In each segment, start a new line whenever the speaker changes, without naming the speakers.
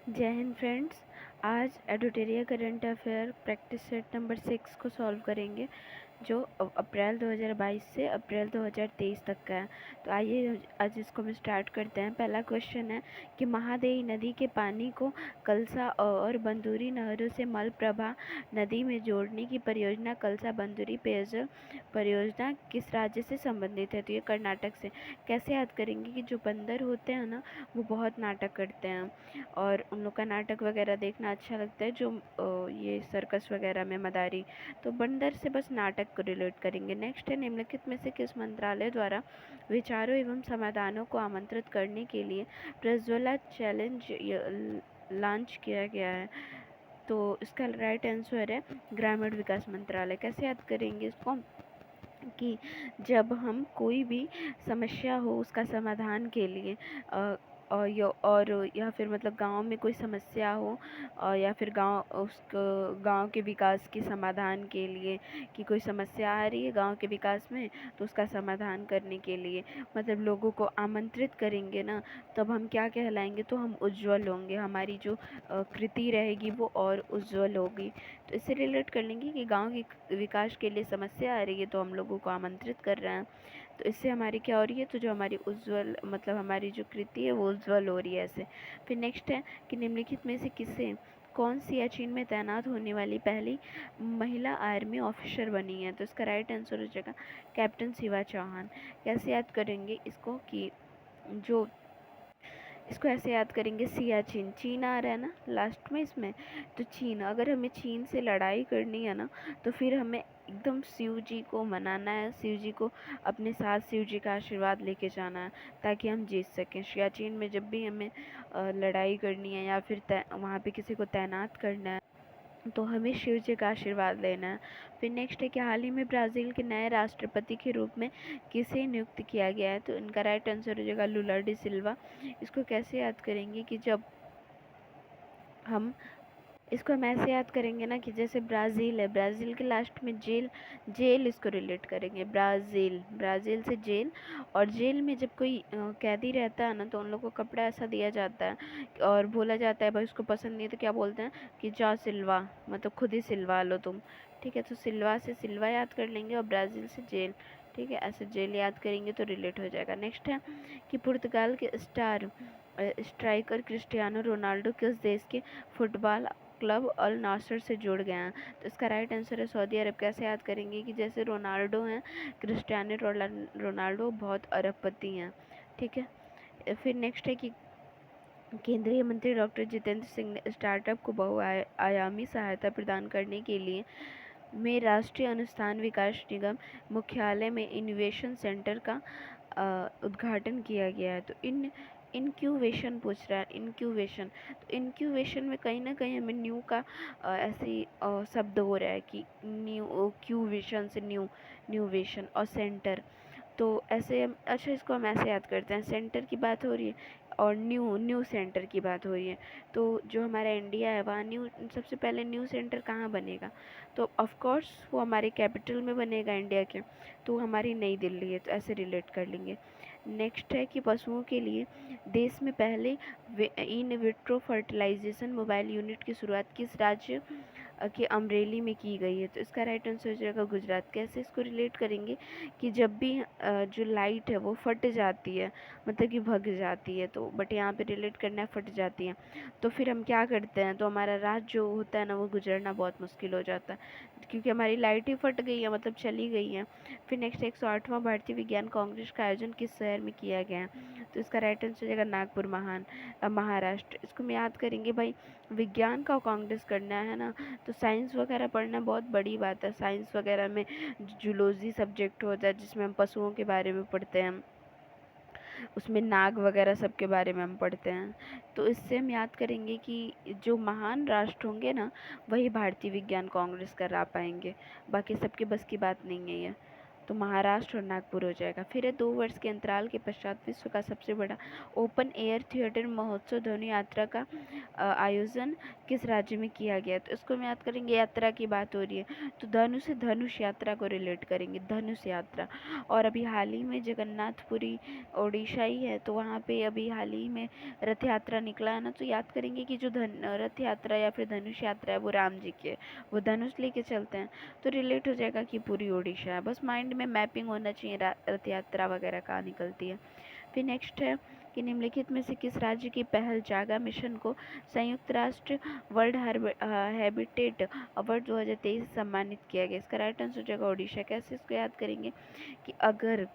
जय हिंद फ्रेंड्स। आज Eduteria current affair practice set number 6 को सॉल्व करेंगे, जो अप्रैल 2022 से अप्रैल 2023 तक का है। तो आइए आज इसको हम स्टार्ट करते हैं। पहला क्वेश्चन है कि महादेवी नदी के पानी को कलसा और बंदूरी नहरों से मलप्रभा नदी में जोड़ने की परियोजना कलसा बंदूरी पेयजल परियोजना किस राज्य से संबंधित है? तो ये कर्नाटक से। कैसे याद करेंगे कि जो बंदर होते हैं ना, वो बहुत नाटक करते हैं और उन लोग का नाटक वगैरह देखना अच्छा लगता है, जो ये सर्कस वगैरह में मदारी। तो बंदर से बस नाटक को रिलेट करेंगे। नेक्स्ट है, निम्नलिखित में से किस मंत्रालय द्वारा विचारों एवं समाधानों को आमंत्रित करने के लिए प्रज्वला चैलेंज लॉन्च किया गया है? तो इसका राइट आंसर है ग्रामीण विकास मंत्रालय। कैसे याद करेंगे इसको कि जब हम कोई भी समस्या हो उसका समाधान के लिए और या फिर मतलब गांव में कोई समस्या हो या फिर गांव के विकास के समाधान के लिए, कि कोई समस्या आ रही है गांव के विकास में, तो उसका समाधान करने के लिए मतलब लोगों को आमंत्रित करेंगे ना, तब हम क्या कहलाएंगे? तो हम उज्जवल होंगे, हमारी जो कृति रहेगी वो और उज्जवल होगी। तो इससे रिलेट कर लेंगे कि गांव के विकास के लिए समस्या आ रही है तो हम लोगों को आमंत्रित कर रहे हैं, तो इससे हमारी क्या हो रही है? तो जो हमारी उज्जवल मतलब हमारी जो कृति है वो उज्जवल हो रही है ऐसे। फिर नेक्स्ट है कि निम्नलिखित में से किसे कौन सियाचिन में तैनात होने वाली पहली महिला आर्मी ऑफिसर बनी है? तो इसका राइट आंसर हो जाएगा कैप्टन शिवा चौहान। कैसे याद करेंगे इसको कि जो इसको ऐसे याद करेंगे, सियाचिन, चीन आ रहा है ना लास्ट में इसमें, तो चीन, अगर हमें चीन से लड़ाई करनी है ना, तो फिर हमें एकदम शिव जी को मनाना है, शिव जी को अपने साथ शिव जी का आशीर्वाद लेके जाना है ताकि हम जीत सकें। सियाचिन में जब भी हमें लड़ाई करनी है या फिर वहाँ पे किसी को तैनात करना है, तो हमें शिव जी का आशीर्वाद लेना है। फिर नेक्स्ट है कि हाल ही में ब्राज़ील के नए राष्ट्रपति के रूप में किसे नियुक्त किया गया है? तो इनका राइट आंसर हो जाएगा लुला डी सिल्वा। इसको कैसे याद करेंगे कि जब हम इसको हम ऐसे याद करेंगे ना कि जैसे ब्राज़ील है, ब्राज़ील के लास्ट में जेल, जेल इसको रिलेट करेंगे, ब्राज़ील, ब्राज़ील से जेल। और जेल में जब कोई कैदी रहता है ना, तो उन लोगों को कपड़ा ऐसा दिया जाता है और बोला जाता है भाई उसको पसंद नहीं है तो क्या बोलते हैं कि जाओ सिलवा, मतलब खुद ही सिलवा लो तुम। ठीक है, तो सिलवा से सिल्वा याद कर लेंगे और ब्राज़ील से जेल। ठीक है, ऐसे जेल याद करेंगे तो रिलेट हो जाएगा। नेक्स्ट है कि पुर्तगाल के स्टार स्ट्राइकर क्रिस्टियानो रोनाल्डो किस देश के फुटबॉल क्लब अल नासर से जुड़ गए हैं? तो इसका राइट आंसर है सऊदी अरब। कैसे याद करेंगे कि जैसे रोनाल्डो हैं, क्रिस्टियानो रोनाल्डो बहुत अरबपति हैं। ठीक है, फिर नेक्स्ट है कि केंद्रीय मंत्री डॉक्टर जितेंद्र सिंह ने स्टार्टअप को बहुआयामी सहायता प्रदान करने के लिए में राष्ट्रीय अनुसंधान विकास निगम मुख्यालय में इनोवेशन सेंटर का उद्घाटन किया गया है। तो इनक्यूवेशन पूछ रहा है, इनक्यूवेशन, तो इनक्यूवेशन में कहीं ना कहीं हमें न्यू का ऐसी शब्द हो रहा है कि न्यू क्यूवेशन से न्यूवेशन और सेंटर। तो ऐसे अच्छा, इसको हम ऐसे याद करते हैं, सेंटर की बात हो रही है और न्यू सेंटर की बात हो रही है। तो जो हमारा इंडिया है वहाँ सबसे पहले न्यू सेंटर कहाँ बनेगा? तो ऑफ कोर्स वो हमारे कैपिटल में बनेगा इंडिया के, तो हमारी नई दिल्ली है, तो ऐसे रिलेट कर लेंगे। नेक्स्ट है कि पशुओं के लिए देश में पहले in vitro fertilisation mobile unit की शुरुआत किस राज्य के अमरेली में की गई है? तो इसका राइट आंसर हो जाएगा गुजरात। कैसे इसको रिलेट करेंगे कि जब भी जो लाइट है वो फट जाती है, मतलब कि भग जाती है, तो बट यहाँ पे रिलेट करना है फट जाती है, तो फिर हम क्या करते हैं? तो हमारा रात जो होता है ना वो गुजरना बहुत मुश्किल हो जाता है क्योंकि हमारी लाइट ही फट गई है, मतलब चली गई है। फिर नेक्स्ट 108वां भारतीय विज्ञान कांग्रेस का आयोजन किस शहर में किया गया है? तो इसका राइट आंसर हो जाएगा नागपुर महाराष्ट्र। इसको हम याद करेंगे भाई, विज्ञान का कांग्रेस करना है ना, तो साइंस वगैरह पढ़ना बहुत बड़ी बात है। साइंस वगैरह में जूलॉजी सब्जेक्ट होता है जिसमें हम पशुओं के बारे में पढ़ते हैं, उसमें नाग वगैरह सब के बारे में हम पढ़ते हैं। तो इससे हम याद करेंगे कि जो महान राष्ट्र होंगे ना, वही भारतीय विज्ञान कांग्रेस करा पाएंगे, बाकी सबके बस की बात नहीं है ये। तो महाराष्ट्र और नागपुर हो जाएगा। फिर है 2 वर्ष के अंतराल के पश्चात विश्व का सबसे बड़ा ओपन एयर थिएटर महोत्सव ध्वनि यात्रा का आयोजन किस राज्य में किया गया? तो इसको हम याद करेंगे, यात्रा की बात हो रही है तो धनु से धनुष यात्रा को रिलेट करेंगे, धनुष यात्रा। और अभी हाल ही में जगन्नाथपुरी ओडिशा ही है, तो वहाँ पे अभी हाल ही में रथ यात्रा निकला है ना, तो याद करेंगे कि जो रथ यात्रा या फिर धनुष यात्रा है वो राम जी की है, वो धनुष लेके चलते हैं, तो रिलेट हो जाएगा कि पूरी ओडिशा है। बस माइंड में मैपिंग होना चाहिए रथ यात्रा वगैरह कहाँ निकलती है। फिर नेक्स्ट है कि निम्नलिखित में से किस राज्य की पहल जागा मिशन को संयुक्त राष्ट्र वर्ल्ड हैबिटेट अवार्ड 2023 सम्मानित किया गया? इसका राइट आंसर हो जाएगा ओडिशा। कैसे इसको याद करेंगे कि अगर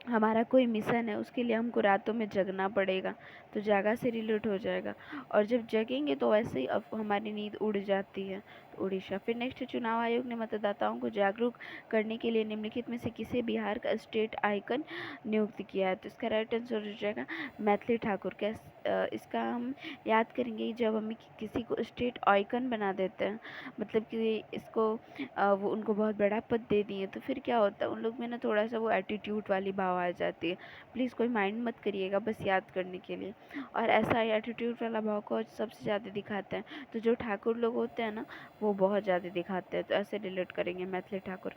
हमारा कोई मिशन है उसके लिए हमको रातों में जगना पड़ेगा, तो जागा से रिलेट हो जाएगा, और जब जगेंगे तो वैसे ही अब हमारी नींद उड़ जाती है, तो उड़ीसा। फिर नेक्स्ट, चुनाव आयोग ने मतदाताओं को जागरूक करने के लिए निम्नलिखित में से किसे बिहार का स्टेट आइकन नियुक्त किया है? तो इसका राइट आंसर हो जाएगा मैथिली ठाकुर। इसका हम याद करेंगे जब हम किसी को स्टेट आइकन बना देते हैं, मतलब कि इसको वो उनको बहुत बड़ा पद दे दिए, तो फिर क्या होता है उन लोग में ना थोड़ा सा वो एटीट्यूड वाली भाव आ जाती है। प्लीज़ कोई माइंड मत करिएगा, बस याद करने के लिए। और ऐसा एटीट्यूड वाला भाव को सबसे ज़्यादा दिखाते हैं, तो जो ठाकुर लोग होते हैं ना वो बहुत ज़्यादा दिखाते हैं, तो ऐसे रिलेट करेंगे मैथिली ठाकुर।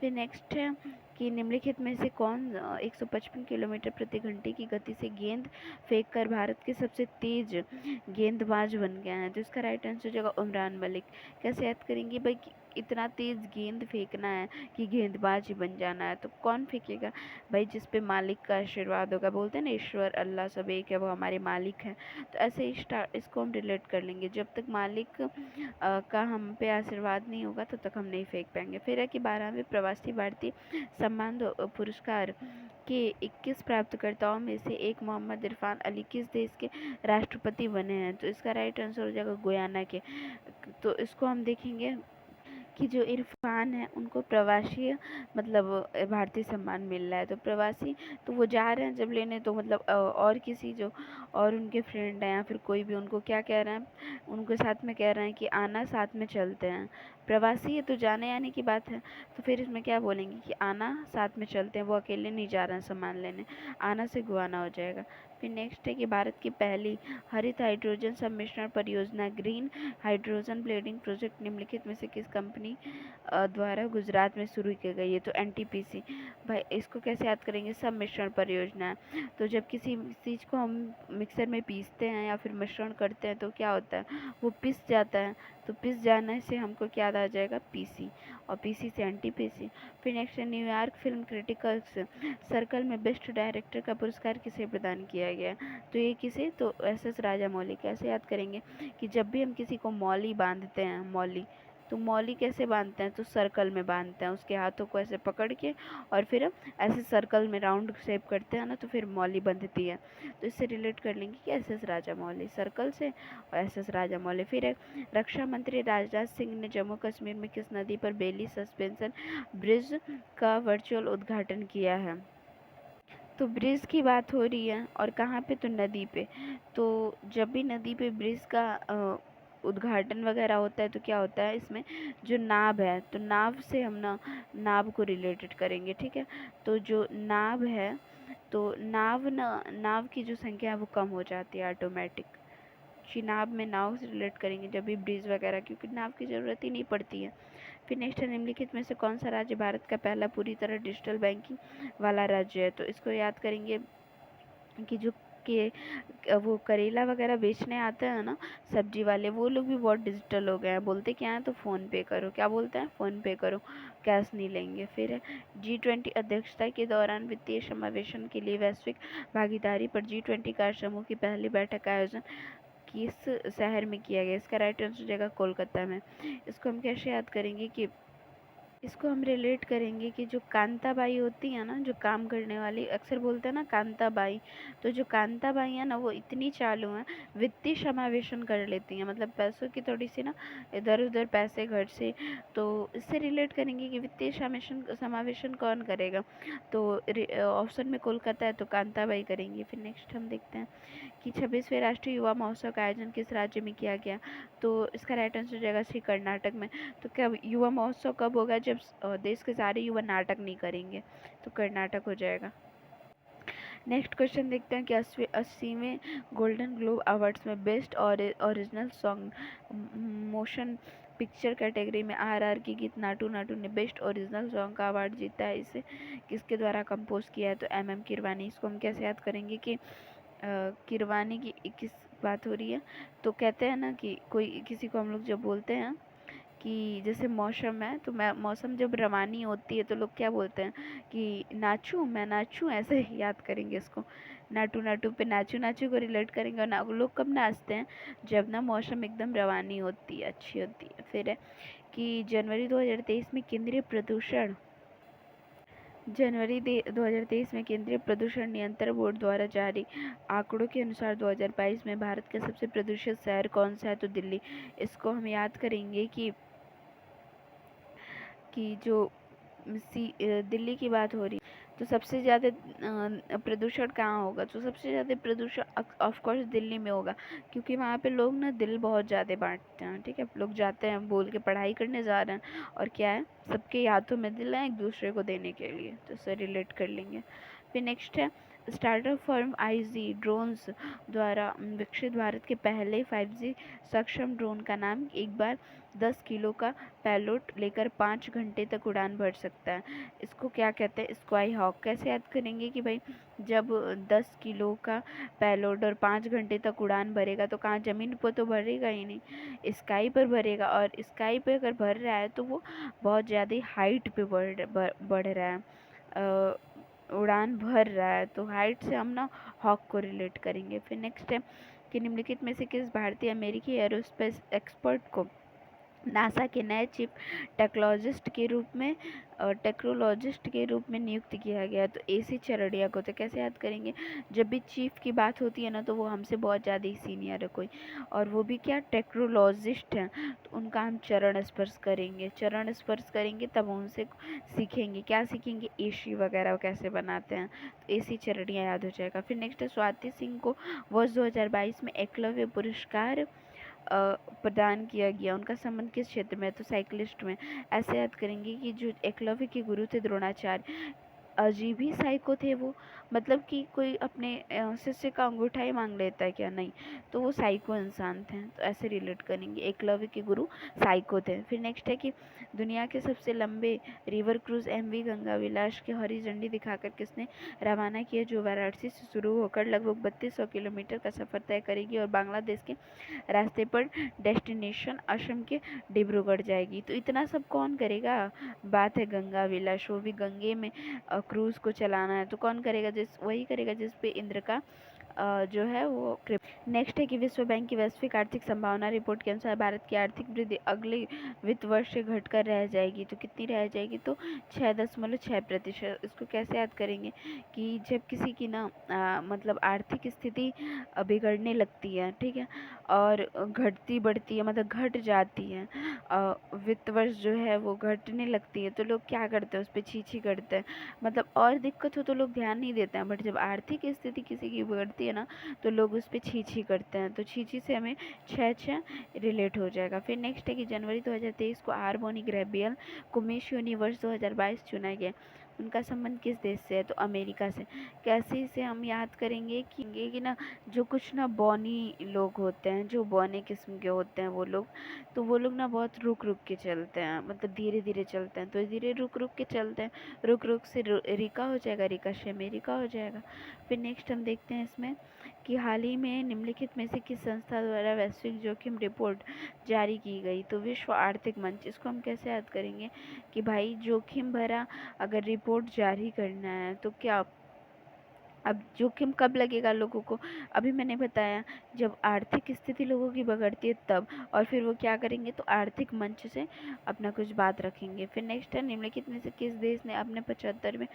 फिर नेक्स्ट है कि निम्नलिखित में से कौन 155 किलोमीटर प्रति घंटे की गति से गेंद फेंक कर भारत के सबसे तेज गेंदबाज बन गया है? तो इसका राइट आंसर हो जाएगा उमरान मलिक। कैसे याद करेंगे भाई, इतना तेज गेंद फेंकना है कि गेंदबाज ही बन जाना है, तो कौन फेंकेगा भाई? जिस पे मालिक का आशीर्वाद होगा, बोलते हैं ना ईश्वर अल्लाह सब एक है, वो हमारे मालिक हैं, तो ऐसे ही इसको हम रिलेट कर लेंगे। जब तक मालिक का हम पे आशीर्वाद नहीं होगा तब तक हम नहीं फेंक पाएंगे। फिर है कि 12वें प्रवासी भारतीय सम्मान पुरस्कार के 21 प्राप्तकर्ताओं में से एक मोहम्मद इरफान अली किस देश के राष्ट्रपति बने हैं? तो इसका राइट आंसर हो जाएगा गुयाना के। तो इसको हम देखेंगे कि जो इरफान है उनको प्रवासी मतलब भारतीय सम्मान मिल रहा है, तो प्रवासी तो वो जा रहे हैं जब लेने, तो मतलब और किसी जो और उनके फ्रेंड हैं या फिर कोई भी उनको क्या कह रहे हैं, उनके साथ में कह रहे हैं कि आना साथ में चलते हैं। प्रवासी है तो जाने आने की बात है, तो फिर इसमें क्या बोलेंगे कि आना साथ में चलते हैं, वो अकेले नहीं जा रहे हैं सामान लेने, आना से गुआना हो जाएगा। फिर नेक्स्ट है कि भारत की पहली हरित हाइड्रोजन सम्मिश्रण परियोजना ग्रीन हाइड्रोजन ब्लेडिंग प्रोजेक्ट निम्नलिखित में से किस कंपनी द्वारा गुजरात में शुरू की गई है? तो एनटीपीसी। भाई इसको कैसे याद करेंगे, सम्मिश्रण परियोजना है, तो जब किसी चीज़ को हम मिक्सर में पीसते हैं या फिर मिश्रण करते हैं तो क्या होता है, वो पिस जाता है, तो पिस जाने से हमको क्या याद आ जाएगा, पीसी, और पीसी से एनटीपीसी। फिर नेक्स्ट है न्यूयॉर्क फिल्म क्रिटिकल्स सर्कल में बेस्ट डायरेक्टर का पुरस्कार किसे प्रदान किया गया? तो ये किसे, तो एस राजामौली। कैसे याद करेंगे कि जब भी हम किसी को मौली बांधते हैं, मौली, तो मौली कैसे बांधते हैं, तो सर्कल में बांधते हैं, उसके हाथों को ऐसे पकड़ के और फिर ऐसे सर्कल में राउंड शेप करते हैं ना, तो फिर मौली बंधती है। तो इससे रिलेट कर लेंगे कि एस राजामौली सर्कल से, और एस राजामौली। फिर है रक्षा मंत्री राजनाथ सिंह ने जम्मू कश्मीर में किस नदी पर बेली सस्पेंशन ब्रिज का वर्चुअल उद्घाटन किया है? तो ब्रिज की बात हो रही है और कहाँ पे, तो नदी पे। तो जब भी नदी पे ब्रिज का उद्घाटन वगैरह होता है तो क्या होता है, इसमें जो नाव है, तो नाव से हम ना नाव को रिलेटेड करेंगे, ठीक है। तो जो नाव है, तो नाव की जो संख्या है वो कम हो जाती है ऑटोमेटिक। नाव में नाव से रिलेट करेंगे जब भी ब्रिज वगैरह, क्योंकि नाव की ज़रूरत ही नहीं पड़ती है। फिर नेक्स्ट है निम्नलिखित में से कौन सा राज्य भारत का पहला पूरी तरह डिजिटल बैंकिंग वाला राज्य है? तो इसको याद करेंगे कि जो के वो करेला वगैरह बेचने आते हैं ना सब्जी वाले, वो लोग भी बहुत डिजिटल हो गए हैं। बोलते क्या हैं, तो फ़ोन पे करो, क्या बोलते हैं, फ़ोन पे करो, कैश नहीं लेंगे। फिर G20 अध्यक्षता के दौरान वित्तीय समावेशन के लिए वैश्विक भागीदारी पर G20 कार्य समूह की पहली बैठक का आयोजन किस शहर में किया गया? इसका राइट आंसर हो जाएगा कोलकाता में। इसको हम कैसे याद करेंगे कि इसको हम रिलेट करेंगे कि जो कांताबाई होती है ना, जो काम करने वाली, अक्सर बोलते हैं ना कांताबाई, तो जो कांताबाई है ना वो इतनी चालू हैं, वित्तीय समावेशन कर लेती हैं, मतलब पैसों की थोड़ी सी ना इधर उधर पैसे घर से, तो इससे रिलेट करेंगे कि वित्तीय समावेशन कौन करेगा, तो ऑप्शन में कोलकाता है तो कांताबाई करेंगे। फिर नेक्स्ट हम देखते हैं कि 26वें राष्ट्रीय युवा महोत्सव का आयोजन किस राज्य में किया गया? तो इसका राइट आंसर हो जाएगा श्री कर्नाटक में। तो क्या युवा महोत्सव कब होगा, जब देश के सारे युवा नाटक नहीं करेंगे, तो कर्नाटक हो जाएगा। नेक्स्ट क्वेश्चन देखते हैं कि 80वें गोल्डन ग्लोब अवार्ड्स में बेस्ट और original song motion picture category में आरआर की गीत नाटू नाटू ने बेस्ट ओरिजिनल सॉन्ग का अवार्ड जीता है। इसे किसके द्वारा कंपोज किया है? तो एम किरवानी। इसको हम कैसे याद करेंगे कि किरवानी की किस बात हो रही है? तो कहते हैं ना कि कोई किसी को हम लोग जब बोलते हैं कि जैसे मौसम है, तो मैं मौसम जब रवानी होती है तो लोग क्या बोलते हैं कि नाचूं, मैं नाचूं, ऐसे ही याद करेंगे इसको। नाटू नाटू पे नाचू नाचू को रिलेट करेंगे। और लोग कब नाचते हैं? जब ना मौसम एकदम रवानी होती है, अच्छी होती है। फिर है कि जनवरी 2023 में केंद्रीय प्रदूषण नियंत्रण बोर्ड द्वारा जारी आंकड़ों के अनुसार 2022 में भारत का सबसे प्रदूषित शहर कौन सा है? तो दिल्ली। इसको हम याद करेंगे कि जो दिल्ली की बात हो रही, तो सबसे ज़्यादा प्रदूषण कहाँ होगा? तो सबसे ज़्यादा प्रदूषण ऑफ कोर्स दिल्ली में होगा, क्योंकि वहाँ पे लोग ना दिल बहुत ज़्यादा बांटते हैं। ठीक है, लोग जाते हैं बोल के पढ़ाई करने जा रहे हैं, और क्या है, सबके हाथों में दिल है एक दूसरे को देने के लिए, तो इससे रिलेट कर लेंगे। फिर नेक्स्ट है स्टार्टअप फर्म आईजी ड्रोन्स द्वारा विकसित भारत के पहले 5G सक्षम ड्रोन का नाम। एक बार 10 किलो का पेलोड लेकर 5 घंटे तक उड़ान भर सकता है। इसको क्या कहते हैं? Sky hawk. कैसे याद करेंगे कि भाई जब 10 किलो का पेलोड और 5 घंटे तक उड़ान भरेगा तो कहाँ, ज़मीन पर तो भरेगा ही नहीं, स्काई पर भरेगा। और स्काई पे अगर भर रहा है तो वो बहुत ज़्यादा हाइट पे बढ़ रहा है, उड़ान भर रहा है, तो हाइट से हम ना हॉक को रिलेट करेंगे। फिर नेक्स्ट है कि निम्नलिखित में से किस भारतीय अमेरिकी एरोस्पेस एक्सपर्ट को नासा के नए चीफ टेक्नोलॉजिस्ट के रूप में नियुक्त किया गया? तो AC चरड़िया को। तो कैसे याद करेंगे? जब भी चीफ की बात होती है ना, तो वो हमसे बहुत ज़्यादा ही सीनियर है कोई, और वो भी क्या, टेक्नोलॉजिस्ट हैं, तो उनका हम चरण स्पर्श करेंगे तब उनसे सीखेंगे। क्या सीखेंगे? AC वगैरह कैसे बनाते हैं, तो AC चरड़िया याद हो जाएगा। फिर नेक्स्ट है स्वाति सिंह को वर्ष 2022 में एकलव्य पुरस्कार प्रदान किया गया। उनका संबंध किस क्षेत्र में है? तो साइक्लिस्ट में। ऐसे याद करेंगे कि जो एकलव्य के गुरु थे द्रोणाचार्य, अजीब ही साइको थे वो, मतलब कि कोई अपने शिष्य का अंगूठा ही मांग लेता है क्या? नहीं, तो वो साइको इंसान थे, तो ऐसे रिलेट करेंगे, एकलव्य के गुरु साइको थे। फिर नेक्स्ट है कि दुनिया के सबसे लंबे रिवर क्रूज MV गंगा विलास की हरी झंडी दिखाकर किसने रवाना किया, जो वाराणसी से शुरू होकर लगभग 3200 किलोमीटर का सफर तय करेगी और बांग्लादेश के रास्ते पर डेस्टिनेशन असम के डिब्रूगढ़ जाएगी। तो इतना सब कौन करेगा? बात है गंगा विलास, वो भी गंगे में क्रूज को चलाना है, तो कौन करेगा? वही करेगा जिस पे इंद्र का जो है वो। नेक्स्ट है कि विश्व बैंक की वैश्विक आर्थिक संभावना रिपोर्ट के अनुसार भारत की आर्थिक वृद्धि अगले वित्त वर्ष से घटकर रह जाएगी। तो कितनी रह जाएगी? तो 6.6%। इसको कैसे याद करेंगे कि जब किसी की ना मतलब आर्थिक स्थिति बिगड़ने लगती है, ठीक है, और घटती बढ़ती है, मतलब घट जाती है, वित्त वर्ष जो है वो घटने लगती है, तो लोग क्या करते हैं? उस पर छी करते हैं। मतलब और दिक्कत हो तो लोग ध्यान नहीं देते हैं, बट जब आर्थिक स्थिति किसी की बिगड़ती है ना, तो लोग उस पर छी करते हैं। तो छी से हमें 6 रिलेट हो जाएगा। फिर नेक्स्ट है कि जनवरी 2023 को आर्बोनी ग्रेबियल कुमेश यूनिवर्स 2022 चुना गया। उनका संबंध किस देश से है? तो अमेरिका से। कैसे इसे हम याद करेंगे कि ना, जो कुछ ना बौनी लोग होते हैं, जो बौने किस्म के होते हैं वो लोग, तो वो लोग ना बहुत रुक के चलते हैं, मतलब धीरे धीरे चलते हैं, तो धीरे रुक के चलते हैं, रुक से रिका हो जाएगा, रिका से अमेरिका हो जाएगा। फिर नेक्स्ट हम देखते हैं इसमें कि हाल ही में निम्नलिखित में से किस संस्था द्वारा वैश्विक जोखिम रिपोर्ट जारी की गई? तो विश्व आर्थिक मंच। इसको हम कैसे याद करेंगे कि भाई जोखिम भरा अगर रिपोर्ट जारी करना है तो क्या, अब जोखिम कब लगेगा लोगों को? अभी मैंने बताया, जब आर्थिक स्थिति लोगों की बिगड़ती है तब, और फिर वो क्या करेंगे? तो आर्थिक मंच से अपना कुछ बात रखेंगे। फिर नेक्स्ट है निम्नलिखित में से किस देश ने अपने 75वें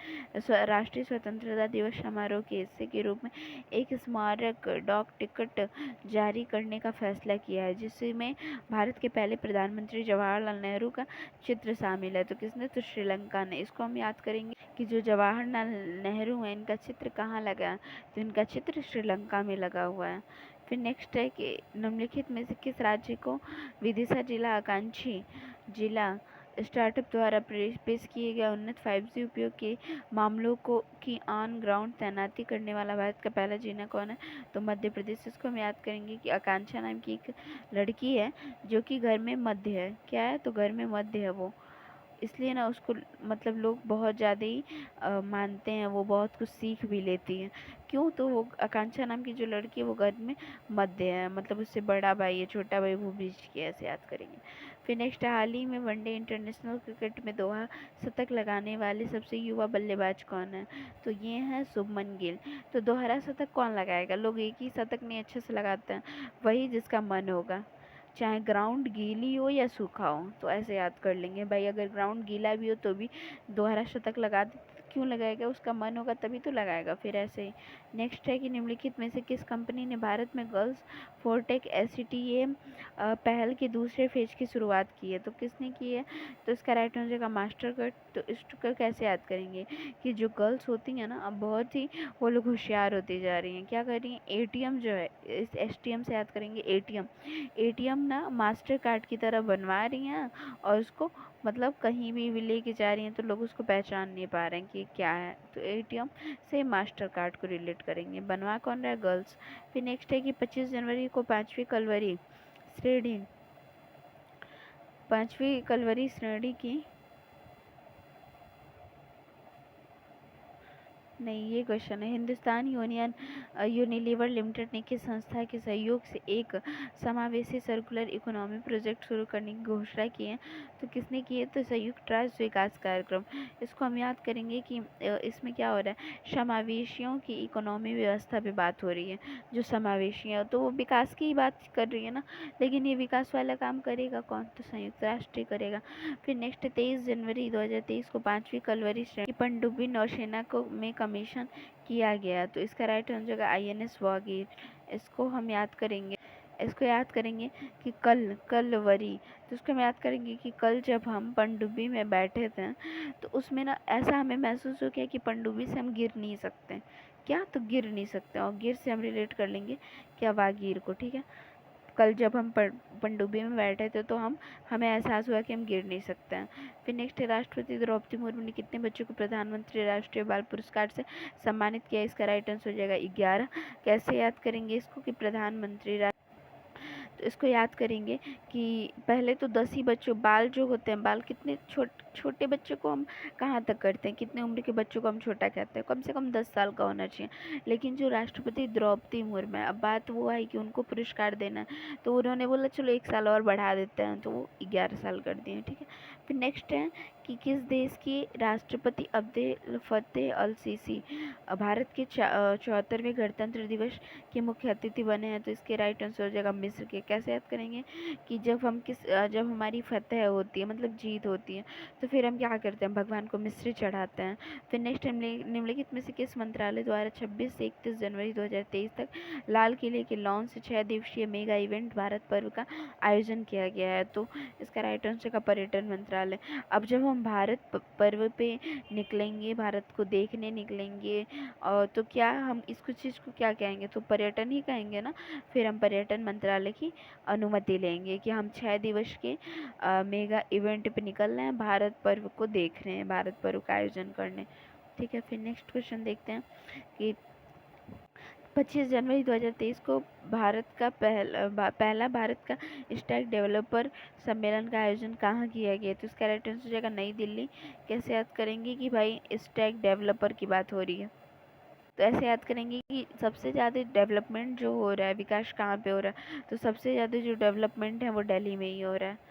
राष्ट्रीय स्वतंत्रता दिवस समारोह के हिस्से के रूप में एक स्मारक डाक टिकट जारी करने का फैसला किया है, जिसमें भारत के पहले प्रधानमंत्री जवाहरलाल नेहरू का चित्र शामिल है? तो किसने? तो श्रीलंका ने। इसको हम याद करेंगे कि जो जवाहरलाल नेहरू हैं, इनका चित्र कहाँ लगा है? तो इनका चित्र श्रीलंका में लगा हुआ है। फिर नेक्स्ट है कि निम्नलिखित में से किस राज्य को विदिशा जिला आकांक्षी जिला स्टार्टअप द्वारा पेश किए गए उन्नत 5G उपयोग के मामलों को की ऑन ग्राउंड तैनाती करने वाला भारत का पहला जिला कौन है? तो मध्य प्रदेश। इसको हम याद करेंगे कि आकांक्षा नाम की एक लड़की है जो कि घर में मध्य है। क्या है? तो घर में मध्य है वो, इसलिए ना उसको मतलब लोग बहुत ज़्यादा ही मानते हैं, वो बहुत कुछ सीख भी लेती है। क्यों? तो वो आकांक्षा नाम की जो लड़की है वो घर में मध्य है, मतलब उससे बड़ा भाई है, छोटा भाई वो बीच की, ऐसे याद करेंगे। फिर नेक्स्ट, हाल ही में वनडे इंटरनेशनल क्रिकेट में दोहा शतक लगाने वाले सबसे युवा बल्लेबाज कौन है? तो ये है शुभमन गिल। तो दोहरा शतक कौन लगाएगा? लोग एक ही शतक नहीं अच्छे से लगाते हैं, वही जिसका मन होगा, चाहे ग्राउंड गीली हो या सूखा हो। तो ऐसे याद कर लेंगे भाई, अगर ग्राउंड गीला भी हो तो भी दोहरा शतक लगा दे। क्यों लगाएगा? उसका मन होगा तभी तो लगाएगा। फिर ऐसे ही नेक्स्ट है कि निम्नलिखित में से किस कंपनी ने भारत में गर्ल्स फोरटेक एसटीएम पहल के दूसरे फेज की शुरुआत की है? तो किसने की है? तो इसका राइट हो जाएगा मास्टर कार्ड। तो इसको कैसे याद करेंगे कि जो गर्ल्स होती हैं ना, अब बहुत ही वो लोग होशियार होती जा रही हैं। क्या कर रही हैं? एटीएम जो है, इस एसटीएम से याद करेंगे एटीएम ना मास्टर कार्ड की तरह बनवा रही हैं और उसको मतलब कहीं भी लेके जा रही हैं तो लोग उसको पहचान नहीं पा रहे हैं कि क्या है। तो एटीएम से मास्टर कार्ड को रिलेट करेंगे। बनवा कौन रहा है? गर्ल्स। फिर नेक्स्ट है कि 25 जनवरी को पांचवी कलवरी श्रेणी की नहीं, ये क्वेश्चन है। हिंदुस्तान यूनिलीवर लिमिटेड ने किस संस्था के सहयोग से एक समावेशी सर्कुलर इकोनॉमी प्रोजेक्ट शुरू करने की घोषणा की है? तो किसने की है? तो संयुक्त राष्ट्र विकास कार्यक्रम। इसको हम याद करेंगे कि इसमें क्या हो रहा है, समावेशियों की इकोनॉमी व्यवस्था पे बात हो रही है। जो समावेशी है तो वो विकास की ही बात कर रही है ना, लेकिन ये विकास वाला काम करेगा कौन? तो संयुक्त राष्ट्र ही करेगा। फिर नेक्स्ट, 23 जनवरी 2023 को 5वीं कलवरी श्रेणी की पनडुब्बी नौसेना को में कमीशन किया गया। तो इसका राइट हो जाएगा आईएनएस वागीर। इसको हम याद करेंगे, इसको याद करेंगे कि कलवरी। तो उसको हम याद करेंगे कि कल जब हम पनडुब्बी में बैठे थे तो उसमें ना ऐसा हमें महसूस हो गया कि पनडुब्बी से हम गिर नहीं सकते। क्या? तो गिर नहीं सकते, और गिर से हम रिलेट कर लेंगे क्या? वागीर को। ठीक है, कल जब हम पनडुब्बी में बैठे थे तो हमें एहसास हुआ कि हम गिर नहीं सकते हैं। फिर नेक्स्ट है, राष्ट्रपति द्रौपदी मुर्मू ने कितने बच्चों को प्रधानमंत्री राष्ट्रीय बाल पुरस्कार से सम्मानित किया? इसका राइट आंसर हो जाएगा 11। कैसे याद करेंगे इसको कि प्रधानमंत्री, तो इसको याद करेंगे कि पहले तो 10 ही बच्चों, बाल जो होते हैं, बाल कितने छोटे बच्चों को हम कहाँ तक करते हैं, कितने उम्र के बच्चों को हम छोटा कहते हैं? कम से कम 10 साल का होना चाहिए। लेकिन जो राष्ट्रपति द्रौपदी मुर्मू है, अब बात वो आई कि उनको पुरस्कार देना है तो उन्होंने बोला चलो 1 साल और बढ़ा देते हैं, तो वो 11 साल कर दिए। ठीक है, फिर नेक्स्ट है कि किस देश के राष्ट्रपति अब्देल फतेह अल सीसी भारत के 74वें गणतंत्र दिवस के मुख्य अतिथि बने हैं? तो इसके राइट आंसर हो जाएगा मिस्र के। कैसे याद करेंगे कि जब हमारी फतह होती है, मतलब जीत होती है, तो फिर हम क्या करते हैं? भगवान को मिस्री चढ़ाते हैं। फिर नेक्स्ट, निम्नलिखित में से किस मंत्रालय द्वारा 26 से 31 जनवरी 2023 तक लाल किले के लॉन से 6 दिवसीय मेगा इवेंट भारत पर्व का आयोजन किया गया है? तो इसका राइट आंसर का पर्यटन मंत्रालय। अब जब हम भारत पर्व पे निकलेंगे, भारत को देखने निकलेंगे, और तो क्या हम इसको चीज़ को क्या कहेंगे? तो पर्यटन ही कहेंगे ना। फिर हम पर्यटन मंत्रालय की अनुमति लेंगे कि हम 6 दिवस के मेगा इवेंट पे निकल रहे हैं, भारत पर्व को देख रहे हैं, भारत पर्व का आयोजन करने। ठीक है, फिर नेक्स्ट क्वेश्चन देखते हैं कि 25 जनवरी 2023 को भारत का पहला भारत का स्टैक डेवलपर सम्मेलन का आयोजन कहाँ किया गया? तो इसका राइट आंसर हो जाएगा नई दिल्ली। कैसे याद करेंगे कि भाई स्टैक डेवलपर की बात हो रही है? तो ऐसे याद करेंगे कि सबसे ज़्यादा डेवलपमेंट जो हो रहा है, विकास कहाँ पे हो रहा है? तो सबसे ज़्यादा जो डेवलपमेंट है वो दिल्ली में ही हो रहा है।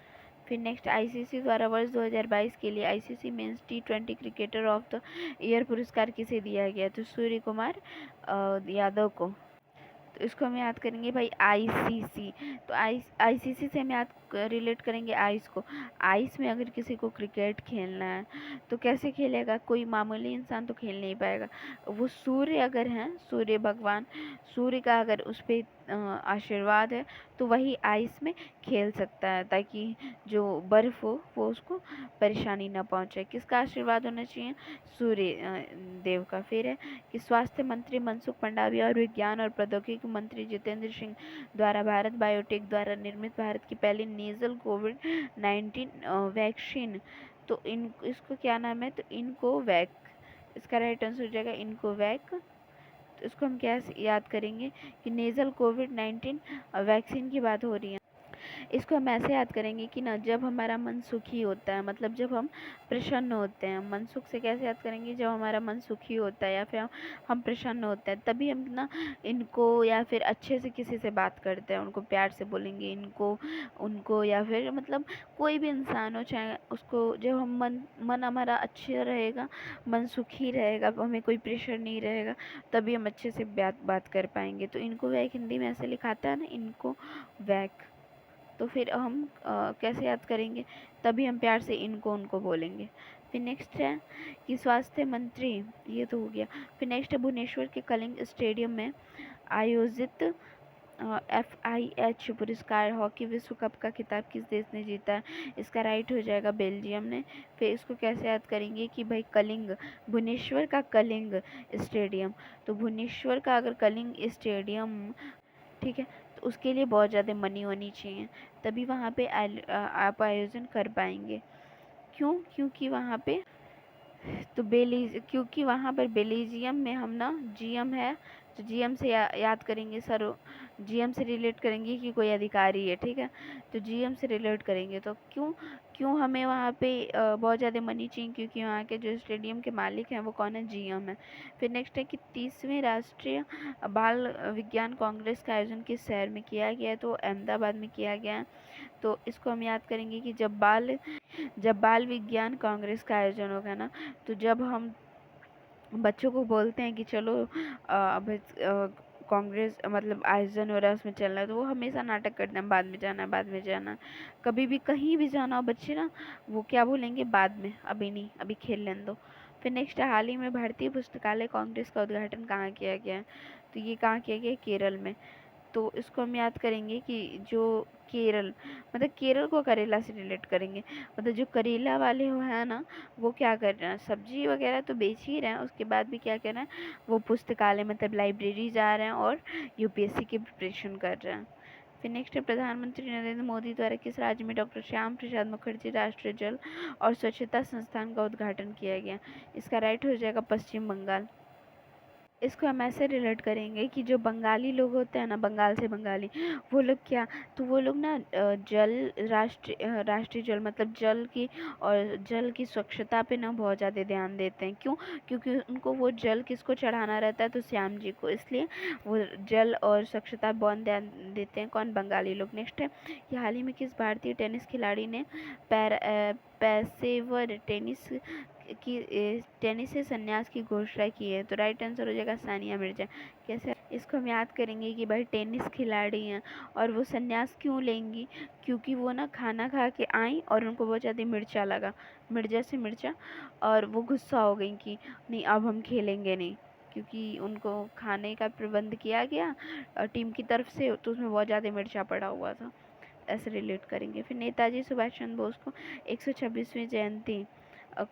फिर नेक्स्ट, आईसीसी द्वारा वर्ष 2022 के लिए ICC men's T20 cricketer of the year पुरस्कार किसे दिया गया? तो सूर्य कुमार यादव को। तो इसको हम याद करेंगे भाई आईसीसी। तो आईसीसी से हम याद रिलेट करेंगे आइस को। आइस में अगर किसी को क्रिकेट खेलना है तो कैसे खेलेगा? कोई मामूली इंसान तो खेल नहीं पाएगा। वो सूर्य अगर हैं, सूर्य भगवान, सूर्य का अगर उस पर आशीर्वाद है तो वही आइस में खेल सकता है, ताकि जो बर्फ़ हो वो उसको परेशानी ना पहुंचे। किसका आशीर्वाद होना चाहिए? सूर्य देव का। फिर है कि स्वास्थ्य मंत्री मनसुख मंडाविया और विज्ञान और प्रौद्योगिकी स्वास्थ्य मंत्री जितेंद्र सिंह द्वारा भारत बायोटेक द्वारा निर्मित भारत की पहली नेजल कोविड-19 वैक्सीन, तो इसको क्या नाम है, तो इनकोवैक, इसका राइट आंसर हो जाएगा इनकोवैक। तो इसको हम क्या याद करेंगे कि नेजल कोविड-19 वैक्सीन की बात हो रही है। इसको हम ऐसे याद करेंगे कि ना, जब हमारा मन सुखी होता है, मतलब जब हम प्रसन्न होते हैं, मन सुख से कैसे याद करेंगे, जब हमारा मन सुखी होता है या फिर हम प्रसन्न होते हैं, तभी हम ना इनको या फिर अच्छे से किसी से बात करते हैं, उनको प्यार से बोलेंगे इनको उनको, या फिर मतलब कोई भी इंसान हो, चाहे उसको, जब हम मन हमारा अच्छा रहेगा, मन सुखी रहेगा, हमें कोई प्रेशर नहीं रहेगा, तभी हम अच्छे से बात कर पाएंगे। तो इनको वैक हिंदी में ऐसे लिखाता है ना, इनको वैक। तो फिर हम कैसे याद करेंगे, तभी हम प्यार से इनको उनको बोलेंगे। फिर नेक्स्ट है कि स्वास्थ्य मंत्री, ये तो हो गया। फिर नेक्स्ट है भुवनेश्वर के कलिंग स्टेडियम में आयोजित FIH पुरस्कार हॉकी विश्व कप का खिताब किस देश ने जीता है, इसका राइट हो जाएगा बेल्जियम ने। फिर इसको कैसे याद करेंगे कि भाई कलिंग, भुवनेश्वर का कलिंग स्टेडियम, तो भुवनेश्वर का अगर कलिंग स्टेडियम, ठीक है, तो उसके लिए बहुत ज़्यादा मनी होनी चाहिए, तभी वहाँ पे आप आयोजन कर पाएंगे। क्यों? क्योंकि वहाँ पे तो क्योंकि वहाँ पर बेल्जियम में हम ना GM है, तो GM से याद करेंगे सर, GM से रिलेट करेंगे कि कोई अधिकारी है, ठीक है, तो GM से रिलेट करेंगे। तो क्यों क्यों हमें वहाँ पे बहुत ज़्यादा मनी चाहिए, क्योंकि वहाँ के जो स्टेडियम के मालिक हैं वो कौन है, GM है। फिर नेक्स्ट है कि 30वीं राष्ट्रीय बाल विज्ञान कांग्रेस का आयोजन किस शहर में किया गया है, तो अहमदाबाद में किया गया है। तो इसको हम याद करेंगे कि जब बाल विज्ञान कांग्रेस का आयोजन होगा ना, तो जब हम बच्चों को बोलते हैं कि चलो अब कांग्रेस मतलब आयोजन हो रहा है उसमें चलना है, तो वो हमेशा नाटक करते हैं, बाद में जाना है, बाद में जाना है। कभी भी कहीं भी जाना हो बच्चे ना, वो क्या बोलेंगे, बाद में, अभी नहीं, अभी खेल लेने दो। फिर नेक्स्ट, हाल ही में भारतीय पुस्तकालय कांग्रेस का उद्घाटन कहाँ किया गया है, तो ये कहाँ किया गया है, केरल में। तो इसको हम याद करेंगे कि जो केरल, मतलब केरल को करेला से रिलेट करेंगे, मतलब जो करेला वाले हो है ना, वो क्या कर रहे हैं, सब्जी वगैरह तो बेच ही रहे हैं, उसके बाद भी क्या कर रहे हैं, वो पुस्तकालय मतलब लाइब्रेरी जा रहे हैं और UPSC की प्रिपरेशन कर रहे हैं। फिर नेक्स्ट है, प्रधानमंत्री नरेंद्र मोदी द्वारा किस राज्य में डॉक्टर श्याम प्रसाद मुखर्जी राष्ट्रीय जल और स्वच्छता संस्थान का उद्घाटन किया गया, इसका राइट हो जाएगा पश्चिम बंगाल। इसको हम ऐसे रिलेट करेंगे कि जो बंगाली लोग होते हैं ना, बंगाल से बंगाली, वो लोग क्या, तो वो लोग ना जल, राष्ट्रीय जल मतलब जल की स्वच्छता पे ना बहुत ज़्यादा ध्यान देते हैं। क्यों? क्योंकि उनको वो जल किसको चढ़ाना रहता है, तो श्याम जी को, इसलिए वो जल और स्वच्छता बहुत ध्यान देते हैं। कौन? बंगाली लोग। नेक्स्ट है कि हाल ही में किस भारतीय टेनिस खिलाड़ी ने पेशेवर टेनिस से संन्यास की घोषणा की है, तो राइट आंसर हो जाएगा सानिया मिर्जा। कैसे? इसको हम याद करेंगे कि भाई टेनिस खिलाड़ी हैं और वो संन्यास क्यों लेंगी, क्योंकि वो ना खाना खा के आई और उनको बहुत ज़्यादा मिर्चा लगा, मिर्जा से मिर्चा, और वो गुस्सा हो गई कि नहीं अब हम खेलेंगे नहीं, क्योंकि उनको खाने का प्रबंध किया गया टीम की तरफ से, तो उसमें बहुत ज़्यादा मिर्चा पड़ा हुआ था। ऐसे रिलेट करेंगे। फिर नेताजी सुभाष चंद्र बोस को 126वीं जयंती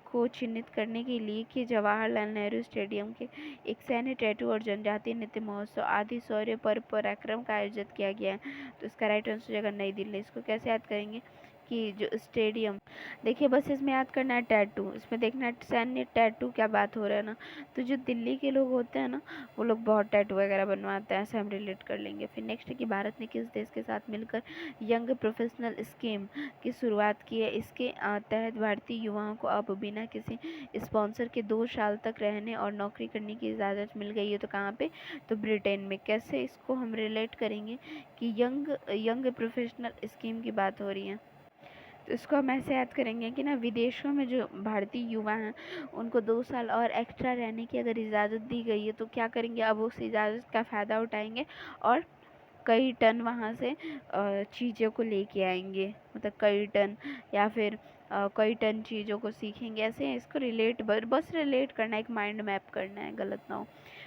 को चिन्हित करने के लिए कि जवाहरलाल नेहरू स्टेडियम के एक सैन्य टैटू और जनजातीय नृत्य महोत्सव आदि शौर्य पर पराक्रम का आयोजित किया गया है, तो इसका राइट आंसर हो जाएगा नई दिल्ली। इसको कैसे याद करेंगे कि जो स्टेडियम, देखिए बस इसमें याद करना है टैटू, इसमें देखना है सैन्य टैटू, क्या बात हो रहा है ना, तो जो दिल्ली के लोग होते हैं ना, वो लोग बहुत टैटू वगैरह बनवाते हैं, ऐसे हम रिलेट कर लेंगे। फिर नेक्स्ट है कि भारत ने किस देश के साथ मिलकर यंग प्रोफेशनल स्कीम की शुरुआत की है, इसके तहत भारतीय युवाओं को अब बिना किसी स्पॉन्सर के 2 साल तक रहने और नौकरी करने की इजाज़त मिल गई है, तो कहाँ पे, तो ब्रिटेन में। कैसे इसको हम रिलेट करेंगे कि यंग प्रोफेशनल स्कीम की बात हो रही है, तो इसको हम ऐसे याद करेंगे कि ना, विदेशों में जो भारतीय युवा हैं उनको 2 साल और एक्स्ट्रा रहने की अगर इजाज़त दी गई है, तो क्या करेंगे, अब उस इजाज़त का फ़ायदा उठाएंगे और कई टन वहाँ से चीज़ों को लेके आएंगे, मतलब कई टन, या फिर कई टन चीज़ों को सीखेंगे। ऐसे इसको रिलेट बस रिलेट करना है, एक माइंड मैप करना है, गलत ना हो।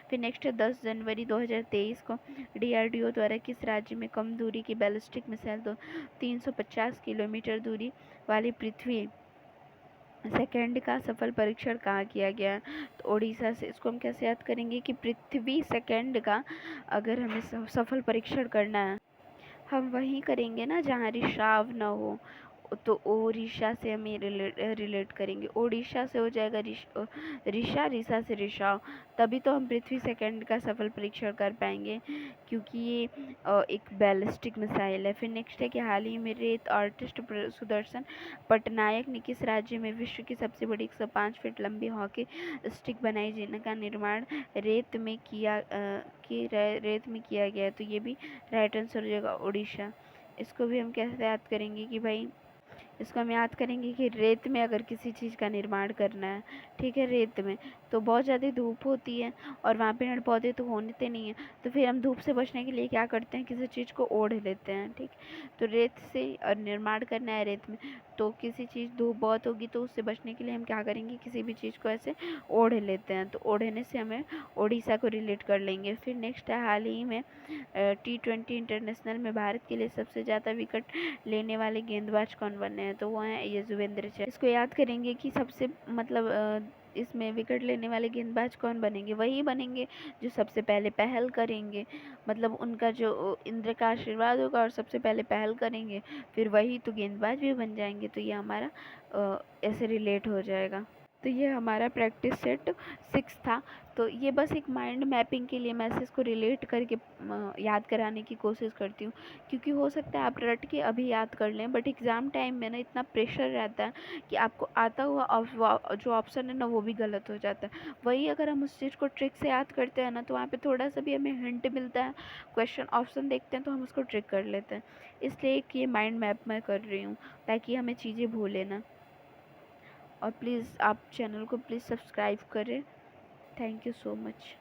फिर नेक्स्ट है 10 जनवरी 2023 को DRDO द्वारा किस राज्य में कम दूरी की बैलिस्टिक मिसाइल 350 किलोमीटर दूरी वाली पृथ्वी सेकंड का सफल परीक्षण कहाँ किया गया है, तो उड़ीसा से। इसको हम कैसे याद करेंगे कि पृथ्वी सेकंड का अगर हमें सफल परीक्षण करना है, हम वहीं करेंगे ना जहाँ रिसाव ना हो, तो ओडिशा से हम ये रिलेट करेंगे। ओडिशा से हो जाएगा ऋषा, ऋषा से ऋषा, तभी तो हम पृथ्वी सेकंड का सफल परीक्षण कर पाएंगे, क्योंकि ये एक बैलिस्टिक मिसाइल है। फिर नेक्स्ट है कि हाल ही में रेत आर्टिस्ट सुदर्शन पटनायक ने किस राज्य में विश्व की सबसे बड़ी 105 फीट लंबी हॉकी स्टिक बनाई, जिनका निर्माण रेत में किया गया है। तो ये भी राइट आंसर हो जाएगा उड़ीसा। इसको भी हम कैसे याद करेंगे कि भाई, इसको हम याद करेंगे कि रेत में अगर किसी चीज़ का निर्माण करना है, ठीक है, रेत में तो बहुत ज़्यादा धूप होती है और वहाँ पे पेड़ पौधे तो होते नहीं हैं, तो फिर हम धूप से बचने के लिए क्या करते हैं, किसी चीज़ को ओढ़ लेते हैं, ठीक। तो रेत से और निर्माण करना है रेत में, तो किसी चीज़ धूप बहुत होगी तो उससे बचने के लिए हम क्या करेंगे, किसी भी चीज़ को ऐसे ओढ़ लेते हैं, तो ओढ़ने से हमें उड़ीसा को रिलेट कर लेंगे। फिर नेक्स्ट है हाल ही में T20 इंटरनेशनल में भारत के लिए सबसे ज़्यादा विकेट लेने वाले गेंदबाज कौन बने हैं, तो वो हैं युजवेंद्र चहल। इसको याद करेंगे कि सबसे मतलब इसमें विकेट लेने वाले गेंदबाज कौन बनेंगे, वही बनेंगे जो सबसे पहले पहल करेंगे, मतलब उनका जो इंद्र का आशीर्वाद होगा और सबसे पहले पहल करेंगे, फिर वही तो गेंदबाज भी बन जाएंगे। तो ये हमारा ऐसे रिलेट हो जाएगा। तो ये हमारा प्रैक्टिस सेट 6 था। तो ये बस एक माइंड मैपिंग के लिए मैं इसको रिलेट करके याद कराने की कोशिश करती हूँ, क्योंकि हो सकता है आप रट के अभी याद कर लें, बट एग्ज़ाम टाइम में ना इतना प्रेशर रहता है कि आपको आता हुआ जो ऑप्शन है ना वो भी गलत हो जाता है। वही अगर हम उस चीज़ को ट्रिक से याद करते हैं ना, तो वहाँ पे थोड़ा सा भी हमें हिंट मिलता है, क्वेश्चन ऑप्शन देखते हैं तो हम उसको ट्रिक कर लेते हैं। इसलिए एक ये माइंड मैप मैं कर रही हूँ ताकि हमें चीज़ें भूलें ना। और प्लीज़ आप चैनल को प्लीज़ सब्सक्राइब करें। Thank you so much.